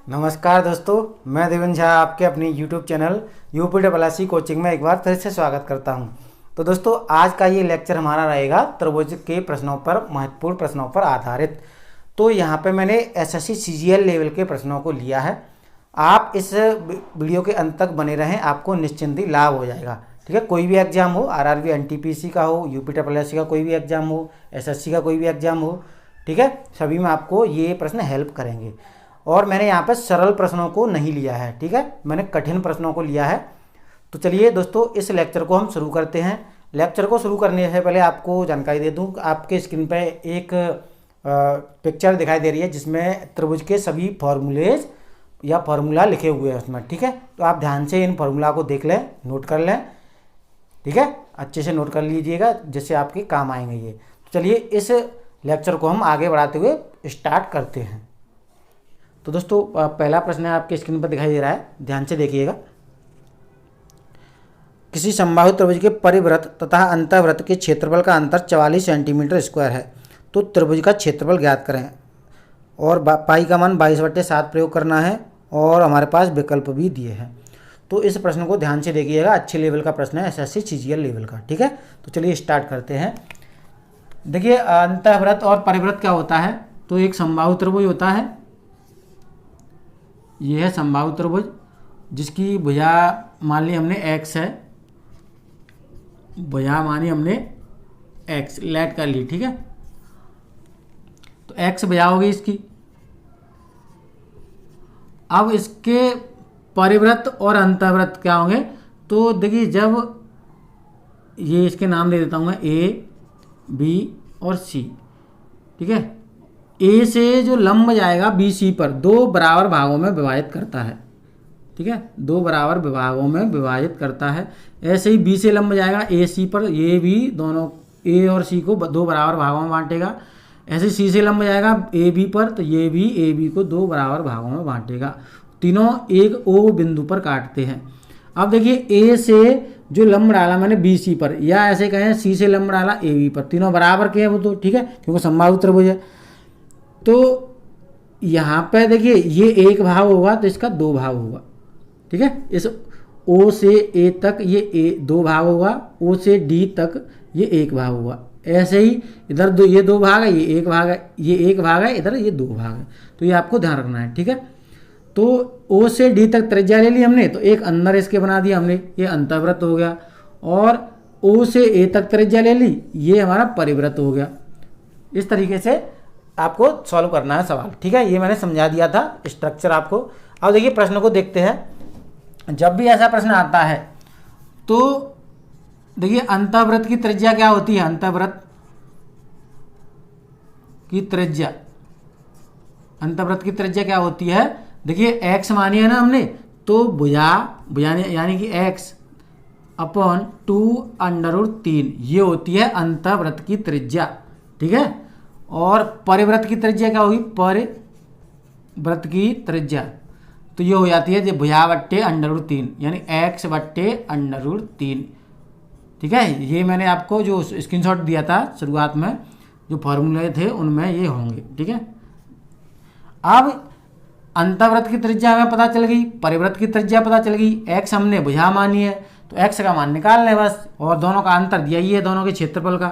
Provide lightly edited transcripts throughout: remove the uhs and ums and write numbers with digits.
नमस्कार दोस्तों, मैं देवेंद्र झा आपके अपनी YouTube चैनल यूपी कोचिंग में एक बार फिर से स्वागत करता हूं। तो दोस्तों, आज का ये लेक्चर हमारा रहेगा त्रिभुज के प्रश्नों पर, महत्वपूर्ण प्रश्नों पर आधारित। तो यहाँ पे मैंने एसएससी सीजीएल लेवल के प्रश्नों को लिया है। आप इस वीडियो के अंत तक बने रहें, आपको निश्चिंत ही लाभ हो जाएगा। ठीक है, कोई भी एग्जाम हो, आरआरबी एनटीपीसी का हो, यूपी का कोई भी एग्जाम हो, एसएससी का कोई भी एग्जाम हो, ठीक है, सभी में आपको ये प्रश्न हेल्प करेंगे। और मैंने यहाँ पर सरल प्रश्नों को नहीं लिया है, ठीक है, मैंने कठिन प्रश्नों को लिया है। तो चलिए दोस्तों, इस लेक्चर को हम शुरू करते हैं। लेक्चर को शुरू करने से पहले आपको जानकारी दे दूं, आपके स्क्रीन पे एक पिक्चर दिखाई दे रही है जिसमें त्रिभुज के सभी फॉर्मूलेज या फार्मूला लिखे हुए हैं उसमें। ठीक है, तो आप ध्यान से इन फार्मूला को देख लें, नोट कर लें। ठीक है, अच्छे से नोट कर लीजिएगा जिससे आपके काम आएंगे ये। तो चलिए इस लेक्चर को हम आगे बढ़ाते हुए स्टार्ट करते हैं। तो दोस्तों, पहला प्रश्न आपके स्क्रीन पर दिखाई दे रहा है, ध्यान से देखिएगा। किसी समबाहु त्रिभुज के परिवृत्त तथा अंतःवृत्त के क्षेत्रफल का अंतर 44 सेंटीमीटर स्क्वायर है, तो त्रिभुज का क्षेत्रफल ज्ञात करें। और पाई का मान 22/7 प्रयोग करना है और हमारे पास विकल्प भी दिए हैं। तो इस प्रश्न को ध्यान से देखिएगा, अच्छे लेवल का प्रश्न है, एसएससी सीजीएल लेवल का। ठीक है, तो चलिए स्टार्ट करते हैं। देखिए, अंतःवृत्त और परिवृत्त क्या होता है। तो एक समबाहु त्रिभुज होता है, ये है समबाहु त्रिभुज जिसकी भुजा मान ली हमने x है, भुजा मानी हमने x लेट कर ली। ठीक है, तो x भुजा होगी इसकी। अब इसके परिवृत्त और अंतःवृत्त क्या होंगे। तो देखिए, जब ये इसके नाम दे देता हूँ मैं A, B और C। ठीक है, ए से जो लंब जाएगा बी सी पर दो बराबर भागों में विभाजित करता है। ठीक है, दो बराबर भागों में विभाजित करता है। ऐसे ही बी से लंब जाएगा ए सी पर, ये भी दोनों ए और सी को दो बराबर भागों में बांटेगा। ऐसे सी से लंब जाएगा ए बी पर, तो ये भी ए बी को दो बराबर भागों में बांटेगा। तीनों एक ओ बिंदु पर काटते हैं। अब देखिए, ए से जो लंब डाला मैंने बी सी पर, या ऐसे कहें सी से लंब डाला ए बी पर, तीनों बराबर के हैं वो तो। ठीक है, क्योंकि समबाहु त्रिभुज है। तो यहाँ पे देखिए, ये एक भाग होगा तो इसका दो भाग होगा। ठीक है, इस ओ से ए तक ये दो भाग होगा, ओ से डी तक ये एक भाग होगा। ऐसे ही इधर ये दो भाग है, ये एक भाग है, ये एक भाग है, इधर ये दो भाग है। तो ये आपको ध्यान रखना है। ठीक है, तो ओ से डी तक त्रिज्या ले ली हमने, तो एक अंदर इसके बना दिया हमने, ये अंतःवृत्त हो गया। और ओ से ए तक त्रिज्या ले ली, ये हमारा परिवृत्त हो गया। इस तरीके से आपको सॉल्व करना है सवाल। ठीक है, ये मैंने समझा दिया था स्ट्रक्चर आपको। अब देखिए, प्रश्न को देखते हैं। जब भी ऐसा प्रश्न आता है तो देखिए, अंतःवृत्त की त्रिज्या क्या होती है। अंतःवृत्त की त्रिज्या, अंतःवृत्त की त्रिज्या क्या होती है। देखिए, x मानी है ना हमने, तो भुजा यानी कि x अपॉन 2√3 ये होती है अंतःवृत्त की त्रिज्या। ठीक है, और परिवृत्त की त्रिज्या क्या होगी, परिवृत्त की त्रिज्या तो ये हो जाती है जो भुजा बट्टे √3 यानी x बट्टे √3। ठीक है, ये मैंने आपको जो स्क्रीनशॉट दिया था शुरुआत में, जो फॉर्मूले थे उनमें ये होंगे। ठीक है, अब अंतःवृत्त की त्रिज्या हमें पता चल गई, परिवृत्त की त्रिज्या पता चल गई, x हमने भुजा मानी है तो x का मान निकाल लें बस। और दोनों का अंतर दिया ही है, दोनों के क्षेत्रफल का।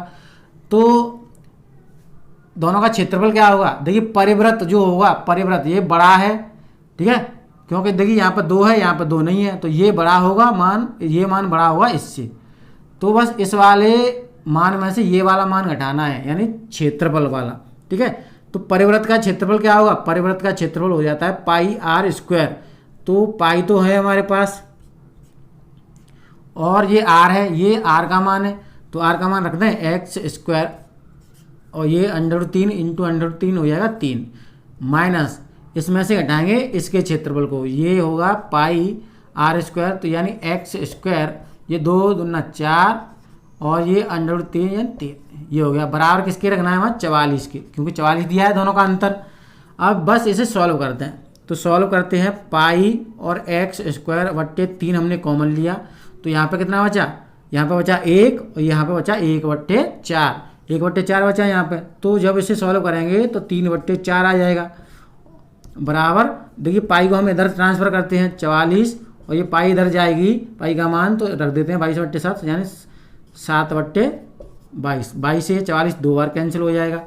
तो दोनों का क्षेत्रफल क्या होगा। देखिए, परिवृत्त जो होगा, परिवृत्त ये बड़ा है। ठीक है, क्योंकि देखिए यहाँ पर दो है, यहाँ पर दो नहीं है, तो ये बड़ा होगा मान, ये मान बड़ा होगा इससे। तो बस इस वाले मान में से ये वाला मान घटाना है, यानी क्षेत्रफल वाला। ठीक है, तो परिवृत्त का क्षेत्रफल क्या होगा। परिवृत्त का क्षेत्रफल हो जाता है पाई आर स्क्वायर। तो पाई तो है हमारे पास और ये आर है, ये आर का मान है, तो आर का मान रखते हैं एक्स स्क्वायर और ये √3 इंटू √3 हो जाएगा 3, माइनस इसमें से घटाएंगे इसके क्षेत्रफल को, ये होगा पाई आर स्क्वायर, तो यानी एक्स स्क्वायर, ये 2 दूना 4 और ये √3 यानी 3, ये हो गया। बराबर किसके रखना है हमारा, 44 के, क्योंकि 44 दिया है दोनों का अंतर। अब बस इसे सॉल्व करते हैं। तो सॉल्व करते हैं, पाई और एक्स स्क्वायर बट्टे 3 हमने कॉमन लिया, तो यहाँ पे कितना बचा, यहाँ पे बचा 1 और यहाँ पे बचा 1/4, 1/4 बचा यहाँ पे। तो जब इसे सॉल्व करेंगे तो 3/4 आ जाएगा। बराबर, देखिए पाई को हम इधर ट्रांसफ़र करते हैं 44 और ये पाई इधर जाएगी, पाई का मान तो रख देते हैं 22/7 यानी 7/22। 22 से 44 2 बार कैंसिल हो जाएगा।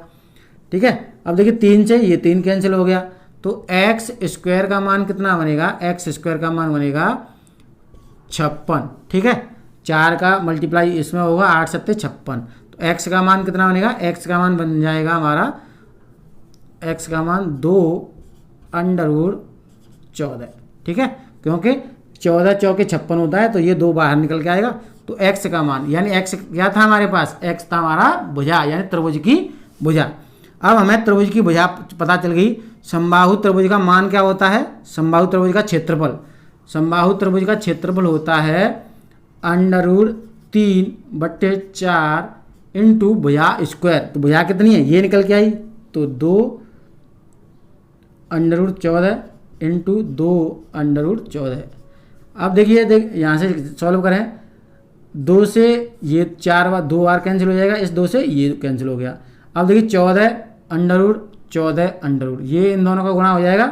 ठीक है, अब देखिए 3 से ये 3 कैंसिल हो गया, तो एक्स स्क्वायर का मान कितना बनेगा, एक्स स्क्वायर का मान बनेगा 56। ठीक है, 4 का मल्टीप्लाई इसमें होगा 8 7 56, तो एक्स का मान कितना बनेगा, एक्स का मान बन जाएगा हमारा, एक्स का मान 2√14। ठीक है, क्योंकि 14 चौके 56 होता है, तो ये 2 बाहर निकल के आएगा, तो एक्स का मान यानी एक्स क्या था हमारे पास, एक्स था हमारा भुजा यानी त्रिभुज की भुजा। अब हमें त्रिभुज की भुजा पता चल गई। समबाहु त्रिभुज का मान क्या होता है, समबाहु त्रिभुज का क्षेत्रफल, समबाहु त्रिभुज का क्षेत्रफल होता है √3/4 इंटू भुजा स्क्वायर। तो भुजा कितनी है, ये निकल के आई, तो 2√14 इंटू 2√14। अब देखिए यहाँ से सॉल्व करें, 2 से ये 4 बार 2 बार कैंसिल हो जाएगा, इस 2 से ये कैंसिल हो गया। अब देखिए 14√14 ये इन दोनों का गुणा हो जाएगा,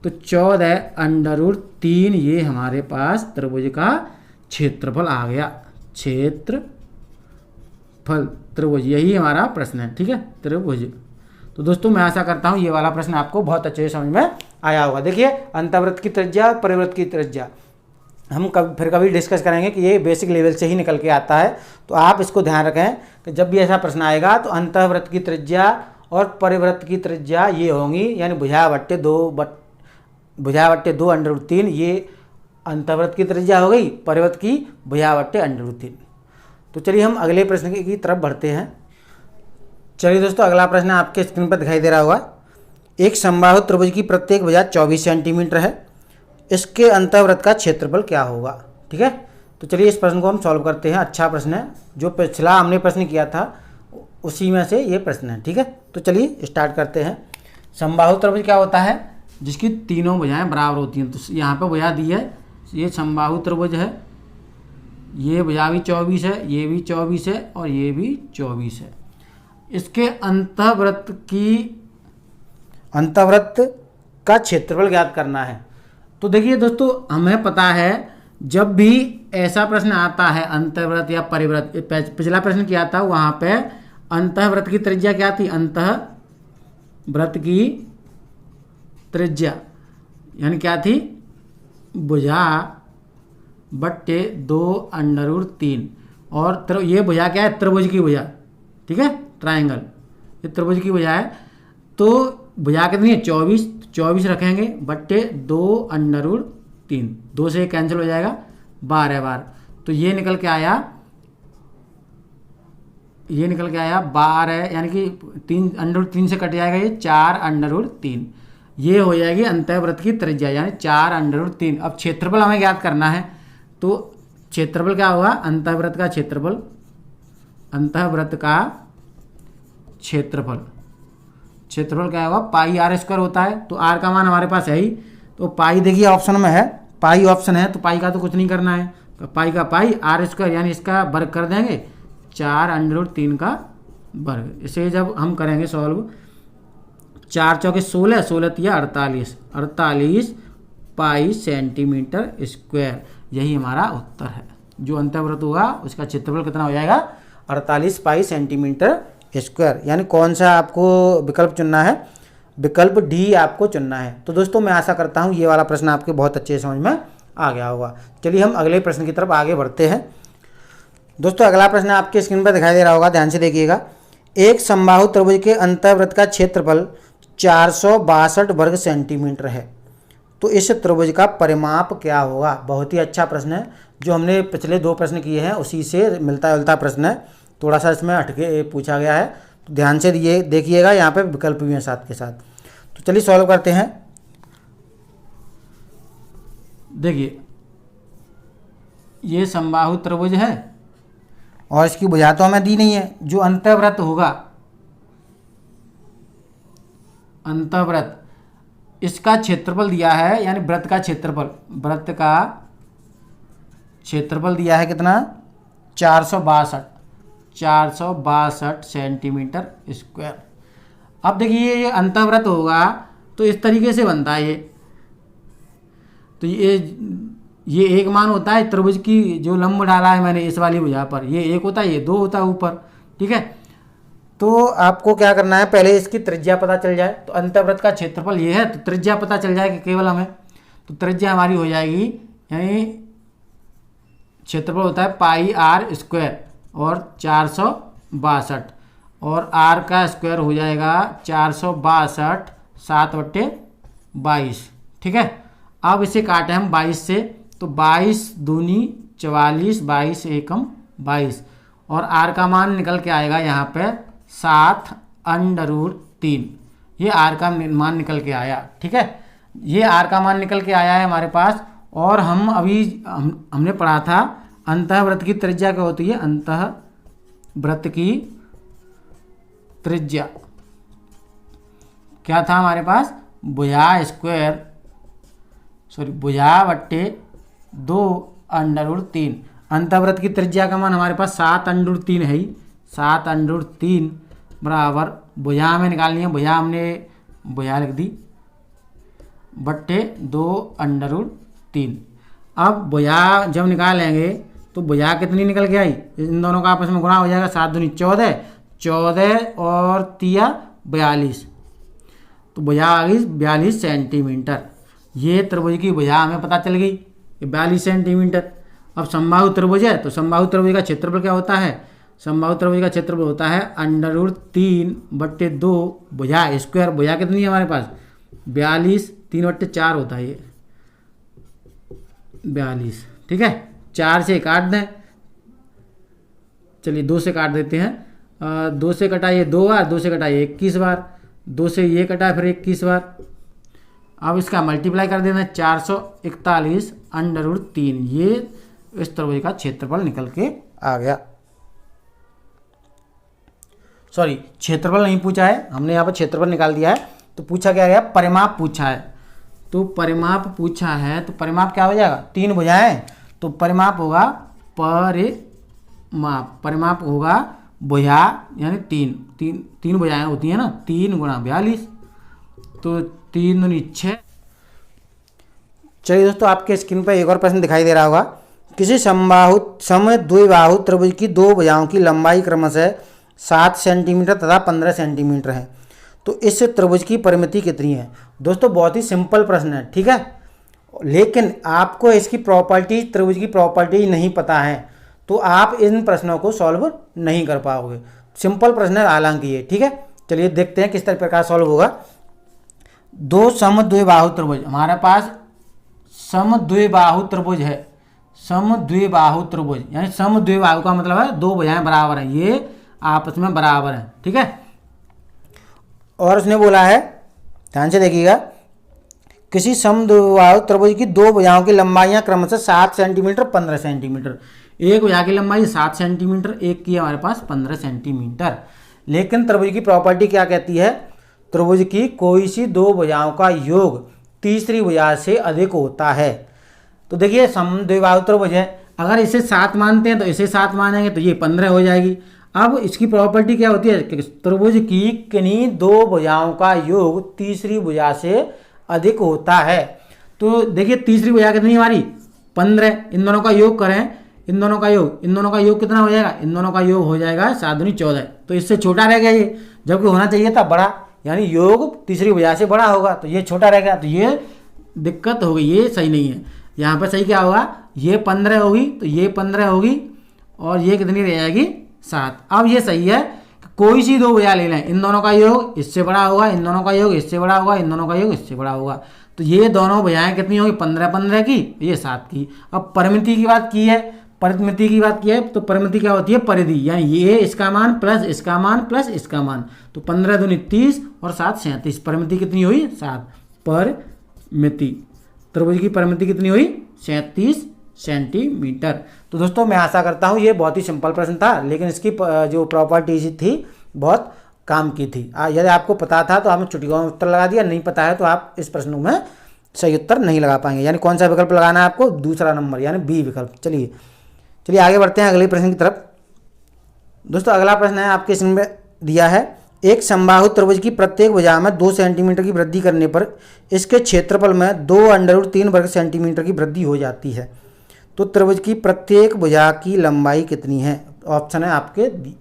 तो 14√3 ये हमारे पास त्रिभुज का क्षेत्रफल आ गया, क्षेत्रफल त्रिभुज, यही हमारा प्रश्न है। ठीक है, त्रिभुज। तो दोस्तों मैं आशा करता हूँ ये वाला प्रश्न आपको बहुत अच्छे से समझ में आया होगा। देखिए अंतःवृत्त की त्रिज्या, परिवृत्त की त्रिज्या हम फिर कभी डिस्कस करेंगे कि ये बेसिक लेवल से ही निकल के आता है, तो आप इसको ध्यान रखें कि जब भी ऐसा प्रश्न आएगा तो अंतःवृत्त की त्रिज्या और परिवृत्त की त्रिज्या ये होंगी, यानी भुजा/2√3 ये अंतःवृत्त की त्रिज्या हो गई, परिवृत्त की भुजा/√3। तो चलिए हम अगले प्रश्न की तरफ बढ़ते हैं। चलिए दोस्तों अगला प्रश्न आपके स्क्रीन पर दिखाई दे रहा होगा। एक समबाहु त्रिभुज की प्रत्येक भुजा 24 सेंटीमीटर है, इसके अंतःवृत्त का क्षेत्रफल क्या होगा। ठीक है, तो चलिए इस प्रश्न को हम सॉल्व करते हैं। अच्छा प्रश्न है, जो पिछला हमने प्रश्न किया था उसी में से ये प्रश्न है। ठीक है, तो चलिए स्टार्ट करते हैं। समबाहु त्रिभुज क्या होता है, जिसकी तीनों भुजाएं बराबर होती हैं। तो यहाँ पर भुजा दी है, ये समबाहु त्रिभुज है, ये भुजा भी 24 है, ये भी 24 है और ये भी 24 है। इसके अंतःवृत्त का क्षेत्रफल ज्ञात करना है। तो देखिए दोस्तों हमें पता है जब भी ऐसा प्रश्न आता है अंतःवृत्त या परिवृत्त, पिछला प्रश्न किया था वहाँ पे अंतःवृत्त की त्रिज्या क्या थी, अंतःवृत्त की त्रिज्या यानी क्या थी, भुजा/2√3 और ये भुजा क्या है, त्रिभुज की भुजा। ठीक है, ट्रायंगल, ये त्रिभुज की भुजा है। तो भुजा कितनी है, 24 रखेंगे /2√3, 2 से कैंसिल हो जाएगा 12 बार, तो ये निकल के आया 12, यानी कि 3 से कट जाएगा, ये 4√3, ये हो जाएगी अंतःवृत्त की त्रिज्या यानी 4√3। अब क्षेत्रफल हमें ज्ञात करना है, तो क्षेत्रफल क्या होगा, अंतःवृत्त का क्षेत्रफल, अंतःवृत्त का क्षेत्रफल क्या होगा, πr² होता है। तो r का मान हमारे पास है ही, तो पाई देखिए ऑप्शन में है, पाई ऑप्शन है, तो पाई का तो कुछ नहीं करना है, तो पाई का पाई, r² यानी इसका वर्ग कर देंगे 4√3 का वर्ग। इसे जब हम करेंगे सॉल्व, 4 चौके 16, 16 तिया 48 पाई सेंटीमीटर स्क्वायर, यही हमारा उत्तर है। जो अंतःवृत्त होगा उसका क्षेत्रफल कितना हो जाएगा, 48 पाई सेंटीमीटर स्क्वायर। यानी कौन सा आपको विकल्प चुनना है, विकल्प डी आपको चुनना है। तो दोस्तों मैं आशा करता हूँ ये वाला प्रश्न आपके बहुत अच्छे समझ में आ गया होगा। चलिए हम अगले प्रश्न की तरफ आगे बढ़ते हैं। दोस्तों अगला प्रश्न आपके स्क्रीन पर दिखाई दे रहा होगा, ध्यान से देखिएगा। एक समबाहु त्रिभुज के अंतःवृत्त का क्षेत्रफल 462 वर्ग सेंटीमीटर है, तो इस त्रिभुज का परिमाप क्या होगा। बहुत ही अच्छा प्रश्न है, जो हमने पिछले 2 प्रश्न किए हैं उसी से मिलता जुलता प्रश्न है, थोड़ा सा इसमें हटके पूछा गया है, तो ध्यान से ये देखिएगा, यहाँ पे विकल्प भी हैं साथ के साथ। तो चलिए सॉल्व करते हैं। देखिए ये समबाहु त्रिभुज है और इसकी भुजा तो हमें दी नहीं है। जो अंतःवृत्त होगा, अंतःवृत्त, इसका क्षेत्रफल दिया है, यानी वृत्त का क्षेत्रफल दिया है कितना, 462 सेंटीमीटर स्क्वायर। अब देखिए ये अंतःवृत्त होगा तो इस तरीके से बनता है ये। तो ये एक मान होता है त्रिभुज की जो लंब डाला है मैंने इस वाली भुजा पर, ये एक होता है, ये 2 होता है ऊपर। ठीक है, तो आपको क्या करना है, पहले इसकी त्रिज्या पता चल जाए। तो अंतःवृत्त का क्षेत्रफल ये है, तो त्रिज्या पता चल जाएगी केवल हमें। तो त्रिज्या हमारी हो जाएगी, यानी क्षेत्रफल होता है पाई आर स्क्वायर और 462, और आर का स्क्वायर हो जाएगा 462 7/22। ठीक है, अब इसे काटे हम 22 से, तो 22 दूनी 44, 22 एकम 22, और आर का मान निकल के आएगा यहाँ पे 7√3। ये आर का मान निकल के आया। ठीक है, ये आर का मान निकल के आया है हमारे पास। और हम अभी हमने पढ़ा था अंतःवृत्त की त्रिज्या क्या होती है। अंतःवृत्त की त्रिज्या क्या था हमारे पास, भुजा बट्टे 2√3। अंतःवृत्त की त्रिज्या का मान हमारे पास 7√3 है ही। 7√3 बराबर भुजा में निकालनी है, भुजा हमने भुजा लिख दी बट्टे 2√3। अब भुजा जब निकालेंगे तो भुजा कितनी निकल के आई, इन दोनों का आपस में गुणा हो जाएगा। 7 दूनी 14, 14 और 3 42, तो भुजा आ गई 42 सेंटीमीटर। ये त्रिभुज की भुजा हमें पता चल गई 42 सेंटीमीटर। अब समबाहु त्रिभुज है, तो समबाहु त्रिभुज का क्षेत्रफल क्या होता है, समबाहु त्रिभुज का क्षेत्रफल होता है √3/2 भुजा स्क्वायर। भुजा कितनी है हमारे पास 42, 3/4 होता है ये 42। ठीक है, 4 से काट दें, चलिए 2 से काट देते हैं। 2 से कटाइए 2 बार, 2 से कटाइए 21 बार, 2 से ये कटा फिर 21 बार। अब इसका मल्टीप्लाई कर देना 441/3। ये इस त्रिभुज का क्षेत्रफल निकल के आ गया। सॉरी, क्षेत्रफल नहीं पूछा है हमने, यहाँ पर क्षेत्रफल निकाल दिया है। तो पूछा क्या गया, परिमाप पूछा है। तो परिमाप पूछा है, तो परिमाप क्या हो जाएगा, 3 भुजाएं, तो परिमाप होगा परिमाप होगा भुजा यानी 3 भुजाएं होती हैं ना, 3 × 42, तो 3 दूनी 6। चलिए दोस्तों, आपके स्क्रीन पर एक और प्रश्न दिखाई दे रहा होगा। किसी समद्विबाहु त्रिभुज की 2 भुजाओं की लंबाई क्रमशः 7 सेंटीमीटर तथा 15 सेंटीमीटर है, तो इस त्रिभुज की परिमिति कितनी है। दोस्तों बहुत ही सिंपल प्रश्न है। ठीक है, लेकिन आपको इसकी प्रॉपर्टी, त्रिभुज की प्रॉपर्टी नहीं पता है तो आप इन प्रश्नों को सॉल्व नहीं कर पाओगे। सिंपल प्रश्न है हालांकि ये। ठीक है, चलिए देखते हैं किस प्रकार सॉल्व होगा। 2 समद्विबाहु त्रिभुज, हमारे पास समद्विबाहु त्रिभुज है। समद्विबाहु त्रिभुज यानी समद्विबाहु का मतलब है 2 भुजाएं बराबर हैं, ये आपस में बराबर हैं। ठीक है, और उसने बोला है, ध्यान से देखिएगा, किसी समद्विबाहु त्रिभुज की 2 भुजाओं की लंबाइयां क्रमशः 7 सेंटीमीटर 15 सेंटीमीटर। एक भुजा की लंबाई 7 सेंटीमीटर, एक की हमारे पास 15 सेंटीमीटर। लेकिन त्रिभुज की प्रॉपर्टी क्या कहती है, त्रिभुज की कोई सी 2 भुजाओं का योग तीसरी भुजा से अधिक होता है। तो देखिए समद्विबाहु त्रिभुज है, अगर इसे 7 मानते हैं तो इसे 7 मानेंगे तो ये 15 हो जाएगी। अब इसकी प्रॉपर्टी क्या होती है कि त्रिभुज की किन्हीं 2 भुजाओं का योग तीसरी भुजा से अधिक होता है। तो देखिए तीसरी भुजा कितनी हमारी 15, इन दोनों का योग करें, इन दोनों का योग कितना हो जाएगा, इन दोनों का योग हो जाएगा 7 दूनी 14, तो इससे छोटा रह गया ये, जबकि होना चाहिए था बड़ा, यानी योग तीसरी भुजा से बड़ा होगा, तो ये छोटा रह गया, तो ये दिक्कत हो गई, ये सही नहीं है। यहाँ पर सही क्या होगा, ये 15 होगी तो ये 15 होगी और ये कितनी रह जाएगी 7। अब ये सही है, कोई सी 2 भुजा ले लें, इन दोनों का योग इससे बड़ा होगा, इन दोनों का योग इससे बड़ा होगा, इन दोनों का योग इससे बड़ा होगा, तो ये दोनों भुजाएं कितनी होगी 15 की, ये 7 की। अब परिमिति की बात की है, परिमिति की बात की है, तो परिमिति क्या होती है, परिधि, यानी ये इसका मान प्लस इसका मान प्लस इसका मान, तो 15 दूनी 30 और 7 37, परिमिति कितनी हुई 7। परिमिति, त्रिभुज की परिमिति कितनी हुई 37 सेंटीमीटर। तो दोस्तों मैं आशा करता हूँ ये बहुत ही सिंपल प्रश्न था, लेकिन इसकी जो प्रॉपर्टीज थी बहुत काम की थी। यदि आपको पता था तो आपने चुटकियों में उत्तर लगा दिया, नहीं पता है तो आप इस प्रश्न में सही उत्तर नहीं लगा पाएंगे। यानी कौन सा विकल्प लगाना है आपको, दूसरा नंबर यानी बी विकल्प। चलिए आगे बढ़ते हैं अगले प्रश्न की तरफ। दोस्तों अगला प्रश्न है आपके स्क्रीन में दिया है, एक समबाहु त्रिभुज की प्रत्येक भुजा में 2 सेंटीमीटर की वृद्धि करने पर इसके क्षेत्रफल में 2√3 वर्ग सेंटीमीटर की वृद्धि हो जाती है। तो त्रिभुज की प्रत्येक भुजा की लंबाई कितनी है? ऑप्शन है आपके दी।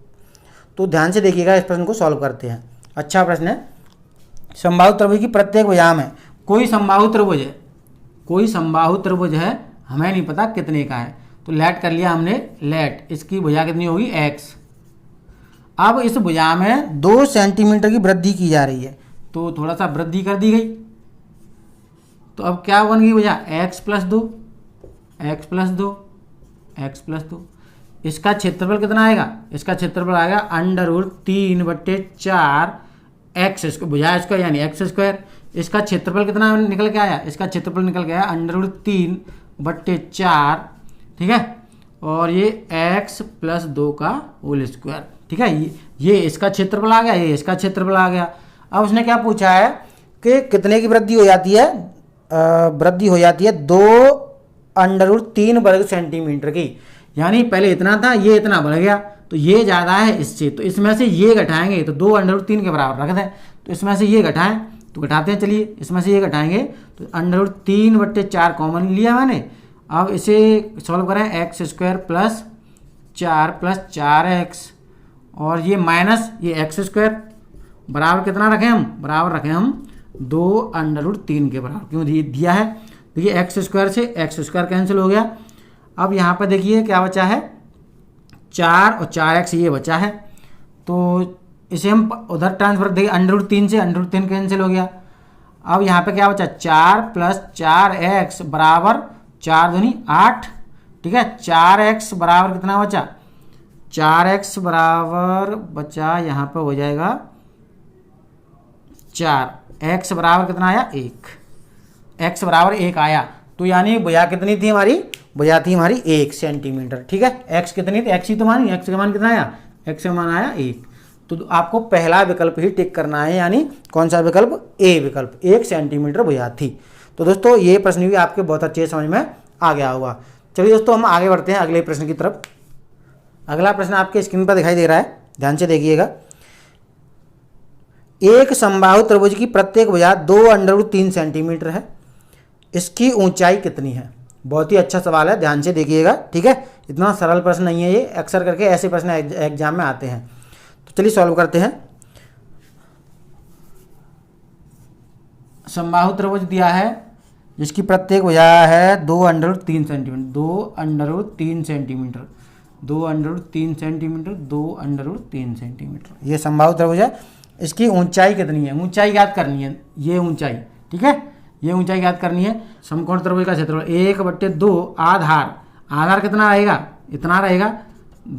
तो ध्यान से देखिएगा, इस प्रश्न को सॉल्व करते हैं। अच्छा प्रश्न है। समबाहु त्रिभुज की प्रत्येक भुजा में कोई समबाहु त्रिभुज है, कोई समबाहु त्रिभुज है, हमें नहीं पता कितने का है, तो लेट कर लिया हमने। लेट इसकी भुजा कितनी होगी? एक्स। अब इस भुजा में 2 सेंटीमीटर की वृद्धि की जा रही है, तो थोड़ा सा वृद्धि कर दी गई, तो अब क्या बन गई भुजा? X plus 2, x plus 2, x plus 2। इसका क्षेत्रफल कितना आएगा? इसका क्षेत्रफल आएगा √3/4 एक्स भुजा स्क्वायर यानी एक्स स्क्वायर। इसका क्षेत्रफल कितना निकल के आया? इसका क्षेत्रफल निकल के आया √3/4, ठीक है, और ये एक्स प्लस 2 का होल स्क्वायर, ठीक है। ये इसका क्षेत्रफल आ गया, ये इसका क्षेत्रफल आ गया। अब उसने क्या पूछा है कि कितने की वृद्धि हो जाती है? वृद्धि हो जाती है 2√3 वर्ग सेंटीमीटर की। यानी पहले इतना था, ये इतना बढ़ गया, तो ये ज़्यादा है इससे, तो इसमें से ये घटाएंगे तो 2√3 के बराबर रख दें। तो इसमें से ये घटाएं, तो घटाते हैं, चलिए इसमें से ये घटाएंगे तो √3/4 कॉमन लिया मैंने। अब इसे सॉल्व करें, एक्स स्क्वायर प्लस 4 और ये माइनस ये एक्स स्क्वायर बराबर कितना रखें हम? बराबर रखें हम 2√3 के बराबर, क्यों दिया है? देखिए एक्स स्क्वायर से एक्स स्क्वायर कैंसिल हो गया। अब यहाँ पर देखिए क्या बचा है? 4 और 4x ये बचा है, तो इसे हम उधर ट्रांसफर देखिए, √3 से √3 कैंसिल हो गया। अब यहाँ पे क्या बचा? 4 + 4x बराबर 4 दूनी 8, ठीक है। 4x बराबर कितना बचा? 4x बराबर बचा यहाँ पे हो जाएगा 4, x बराबर कितना आया? 1, x बराबर 1 आया। तो यानी भुजा कितनी थी हमारी? भुजा थी हमारी 1 सेंटीमीटर, ठीक है। x कितनी थी? x ही तो मानी, x का मान कितना आया? x का मान आया 1। तो आपको पहला विकल्प ही टिक करना है, यानी कौन सा विकल्प? ए विकल्प, 1 सेंटीमीटर भुजा थी। तो दोस्तों ये प्रश्न भी आपके बहुत अच्छे समझ में आ गया होगा। चलिए दोस्तों हम आगे बढ़ते हैं अगले प्रश्न की तरफ। अगला प्रश्न आपके स्क्रीन पर दिखाई दे रहा है, ध्यान से देखिएगा। एक समबाहु त्रिभुज की प्रत्येक भुजा 2√3 सेंटीमीटर है, इसकी ऊंचाई कितनी है? बहुत ही अच्छा सवाल है, ध्यान से देखिएगा, ठीक है। इतना सरल प्रश्न नहीं है ये, अक्सर करके ऐसे प्रश्न एग्जाम में आते हैं। तो चलिए सॉल्व करते हैं। समबाहु त्रिभुज दिया है जिसकी प्रत्येक भुजा है 2√3 सेंटीमीटर, 2√3 सेंटीमीटर, 2√3 सेंटीमीटर, 2√3 सेंटीमीटर, ये समबाहु त्रिभुज है। इसकी ऊंचाई कितनी है? ऊंचाई याद करनी है, ये ऊंचाई, ठीक है, ये ऊंचाई याद करनी है। समकोण त्रिभुज का क्षेत्रफल 1/2 आधार कितना रहेगा? इतना रहेगा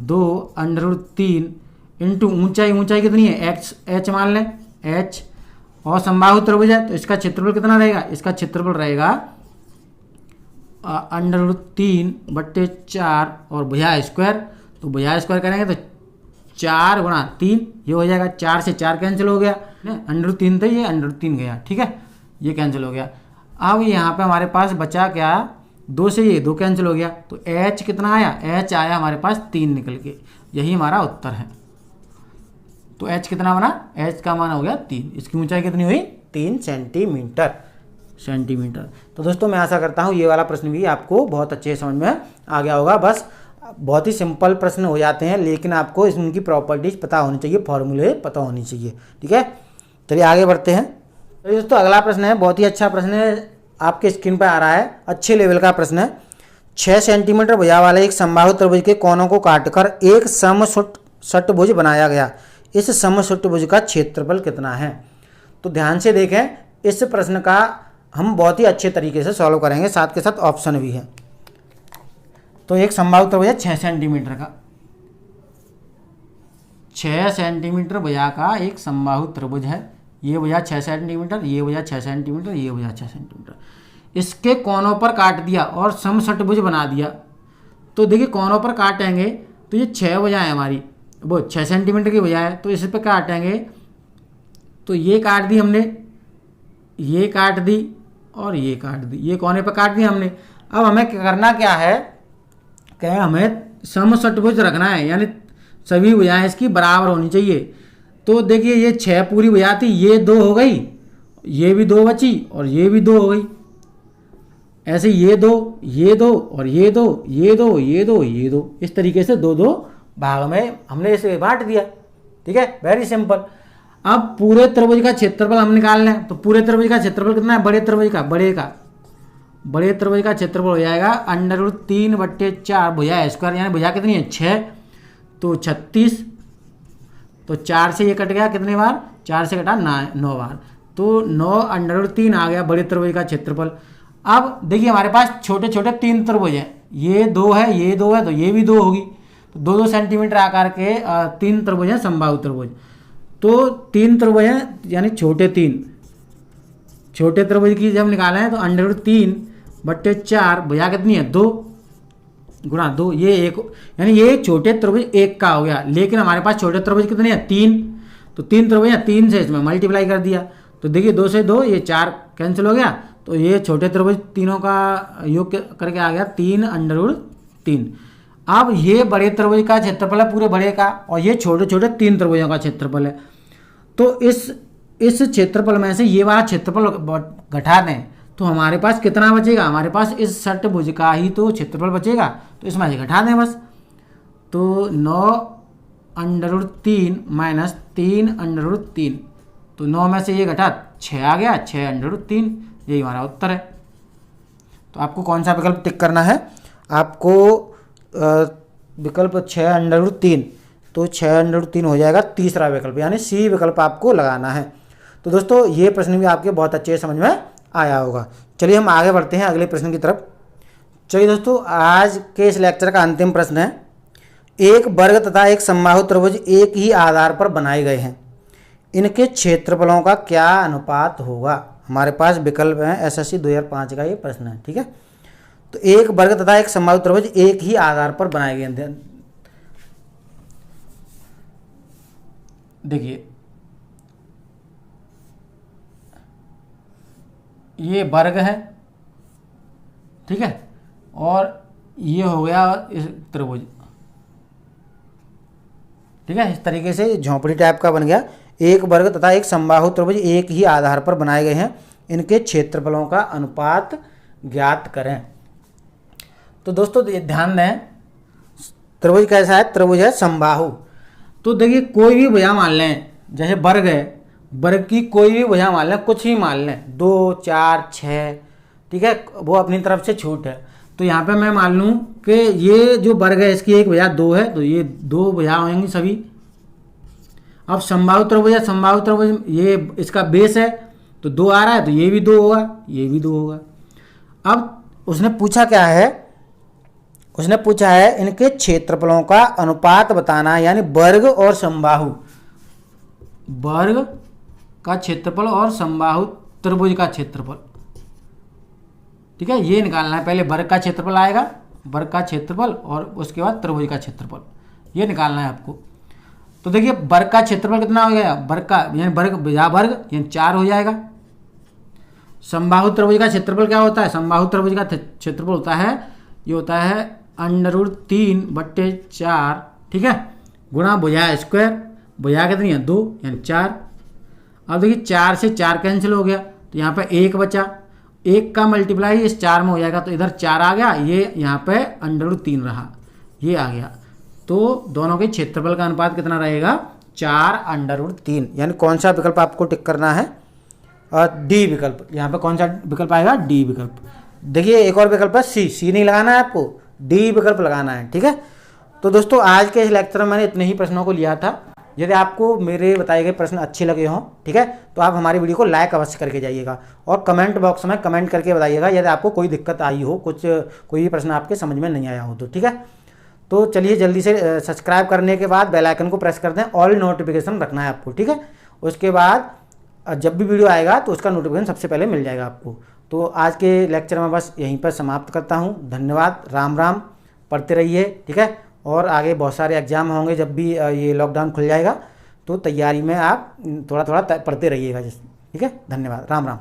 2√3 इंटू ऊंचाई कितनी है? h मान लें, h, और समबाहु त्रिभुज है तो इसका क्षेत्रफल कितना रहेगा? इसका क्षेत्रफल रहेगा √3/4 और भुजा स्क्वायर, तो भुजा स्क्वायर करेंगे तो 4 × 3 ये हो जाएगा, 4 से 4 कैंसिल हो गया, √3 था ये √3 गया, ठीक है, ये कैंसिल हो गया। अब यहाँ पे हमारे पास बचा क्या? 2 से ये 2 कैंसिल हो गया, तो h कितना आया? h आया हमारे पास 3 निकल के, यही हमारा उत्तर है। तो h कितना बना? h का मान हो गया 3। इसकी ऊंचाई कितनी हुई? 3 सेंटीमीटर। तो दोस्तों मैं आशा करता हूँ ये वाला प्रश्न भी आपको बहुत अच्छे समझ में आ गया होगा। बस बहुत ही सिंपल प्रश्न हो जाते हैं, लेकिन आपको इनकी प्रॉपर्टीज पता होनी चाहिए, फॉर्मूले पता होनी चाहिए, ठीक है। चलिए आगे बढ़ते हैं। तो दोस्तों अगला प्रश्न है, बहुत ही अच्छा प्रश्न है, आपके स्क्रीन पर आ रहा है, अच्छे लेवल का प्रश्न है। 6 सेंटीमीटर भुजा वाले एक समबाहु त्रिभुज के कोनों को काटकर एक समषट्भुज बनाया गया, इस समषट्भुज का क्षेत्रफल कितना है? तो ध्यान से देखें, इस प्रश्न का हम बहुत ही अच्छे तरीके से सॉल्व करेंगे, साथ के साथ ऑप्शन भी है। तो एक समबाहु त्रिभुज है 6 सेंटीमीटर का, 6 सेंटीमीटर भुजा का एक समबाहु त्रिभुज है। ये भुजा 6 सेंटीमीटर, ये भुजा 6 सेंटीमीटर, ये भुजा 6 सेंटीमीटर। इसके कोनों पर काट दिया और समषट्भुज बना दिया। तो देखिए कोनों पर काटेंगे तो ये 6 भुजाएं हमारी, वो 6 सेंटीमीटर की भुजा है, तो इस पर काटेंगे तो ये काट दी हमने, ये काट दी और ये काट दी, ये कोने पर काट दी हमने। अब हमें करना क्या है? क्या हमें समषट्भुज रखना है, यानी सभी भुजाएं इसकी बराबर होनी चाहिए। तो देखिए ये 6 पूरी हो जाती, ये 2 हो गई, ये भी 2 बची और ये भी 2 हो गई। ऐसे ये 2, ये 2 और ये 2, ये 2, ये 2, ये 2, इस तरीके से 2-2 भाग में हमने इसे बांट दिया। ठीक है, वेरी सिंपल। अब पूरे त्रिभुज का क्षेत्रफल हम निकालना है, तो पूरे त्रिभुज का क्षेत्रफल कितना है? बड़े त्रिभुज का, बड़े त्रिभुज का क्षेत्रफल हो जाएगा √3/4 भुजा स्क्वायर, यानी भुजा कितनी है? 6, तो 36, तो 4 से ये कट गया कितने बार? 4 से कटा 9 बार, तो 9√3 आ गया बड़े त्रिभुज का क्षेत्रफल। अब देखिए हमारे पास छोटे छोटे 3 त्रिभुज हैं, ये 2 है, ये 2 है, तो ये भी 2 होगी, तो 2-2 सेंटीमीटर आकार के 3 त्रिभुज हैं, समबाहु त्रिभुज। तो 3 त्रिभुज हैं यानी छोटे त्रिभुज की जब निकालें हैं तो √3/4 भुजा कितनी है? 2 गुणा 2, ये एक, यानी ये छोटे त्रिभुज 1 का हो गया। लेकिन हमारे पास छोटे त्रिभुज कितने हैं? 3, तो 3 त्रिभुज हैं, 3 से इसमें मल्टीप्लाई कर दिया, तो देखिए 2 से 2 ये 4 कैंसिल हो गया, तो ये छोटे त्रिभुज तीनों का योग करके आ गया 3√3। अब ये बड़े त्रिभुज का क्षेत्रफल है पूरे बड़े का, और ये छोटे छोटे 3 त्रिभुजों का क्षेत्रफल है। तो इस क्षेत्रफल में से ये वाला क्षेत्रफल घटा दें तो हमारे पास कितना बचेगा? हमारे पास इस षटभुज का ही तो क्षेत्रफल बचेगा, तो इसमें से घटा दें बस। तो 9√3 माइनस 3√3, तो 9 में से ये घटा 6 आ गया, 6√3, यही हमारा उत्तर है। तो आपको कौन सा विकल्प टिक करना है? आपको विकल्प 6√3, तो 6√3 हो जाएगा तीसरा विकल्प, यानी सी विकल्प आपको लगाना है। तो दोस्तों ये प्रश्न भी आपके बहुत अच्छे समझ में आया होगा। चलिए हम आगे बढ़ते हैं अगले प्रश्न की तरफ। चलिए दोस्तों, आज के इस लेक्चर का अंतिम प्रश्न है, एक वर्ग तथा एक समबाहु त्रिभुज एक ही आधार पर बनाए गए हैं, इनके क्षेत्रफलों का क्या अनुपात होगा? हमारे पास विकल्प हैं, एसएससी 2005 का ये प्रश्न है। ठीक है, तो एक वर्ग तथा एक समबाहु त्रिभुज एक ही आधार पर बनाए गए हैं। देखिए ये वर्ग है, ठीक है, और ये हो गया इस त्रिभुज। ठीक है, इस तरीके से झोंपड़ी टाइप का बन गया। एक वर्ग तथा एक समबाहु त्रिभुज एक ही आधार पर बनाए गए हैं, इनके क्षेत्रफलों का अनुपात ज्ञात करें। तो दोस्तों ध्यान दें, त्रिभुज कैसा है? त्रिभुज है समबाहु। तो देखिए कोई भी भुजा मान लें, जैसे वर्ग है, वर्ग की कोई भी भुजा मान लें, कुछ ही मान लें, 2, 4, 6, ठीक है, वो अपनी तरफ से छूट है। तो यहाँ पे मैं मान लूँ कि ये जो वर्ग है इसकी एक भुजा 2 है, तो ये 2 भुजा होंगी सभी। अब समबाहु त्रिभुज है, समबाहु त्रिभुज ये इसका बेस है, तो 2 आ रहा है, तो ये भी 2 होगा, ये भी 2 होगा। अब उसने पूछा क्या है? उसने पूछा है इनके क्षेत्रफलों का अनुपात बताना, यानी वर्ग और समबाहु, वर्ग का क्षेत्रफल और समबाहु त्रिभुज का क्षेत्रफल। ठीक है, ये निकालना है। पहले वर्ग का क्षेत्रफल आएगा, वर्ग का क्षेत्रफल, और उसके बाद त्रिभुज का क्षेत्रफल, ये निकालना है आपको। तो देखिए वर्ग का क्षेत्रफल कितना हो गया? वर्ग का यानी वर्ग या वर्ग यानी 4 हो जाएगा। समबाहु त्रिभुज का क्षेत्रफल क्या होता है? समबाहु त्रिभुज का क्षेत्रफल होता है, ये होता है √3/4, ठीक है, गुणा भुजा स्क्वायर, भुजा कितनी है? 2 यानी 4। अब देखिए 4 से 4 कैंसिल हो गया, तो यहाँ पे 1 बचा, 1 का मल्टीप्लाई इस 4 में हो जाएगा, तो इधर 4 आ गया, ये यहाँ पे √3 रहा, ये आ गया। तो दोनों के क्षेत्रफल का अनुपात कितना रहेगा? 4√3। यानी कौन सा विकल्प आपको टिक करना है? डी विकल्प। यहाँ पे कौन सा विकल्प आएगा? डी विकल्प। देखिए एक और विकल्प है सी नहीं लगाना है आपको, डी विकल्प लगाना है। ठीक है, तो दोस्तों आज के इस लेक्चर में मैंने इतने ही प्रश्नों को लिया था। यदि आपको मेरे बताए गए प्रश्न अच्छे लगे हों, ठीक है, तो आप हमारी वीडियो को लाइक अवश्य करके जाइएगा, और कमेंट बॉक्स में कमेंट करके बताइएगा यदि आपको कोई दिक्कत आई हो, कोई भी प्रश्न आपके समझ में नहीं आया हो तो। ठीक है, तो चलिए जल्दी से सब्सक्राइब करने के बाद बेल आइकन को प्रेस कर दें, ऑल नोटिफिकेशन रखना है आपको। ठीक है, उसके बाद जब भी वीडियो आएगा तो उसका नोटिफिकेशन सबसे पहले मिल जाएगा आपको। तो आज के लेक्चर में बस यहीं पर समाप्त करता हूँ। धन्यवाद, राम राम, पढ़ते रहिए। ठीक है, और आगे बहुत सारे एग्जाम होंगे जब भी ये लॉकडाउन खुल जाएगा, तो तैयारी में आप थोड़ा थोड़ा पढ़ते रहिएगा। ठीक है, धन्यवाद, राम राम।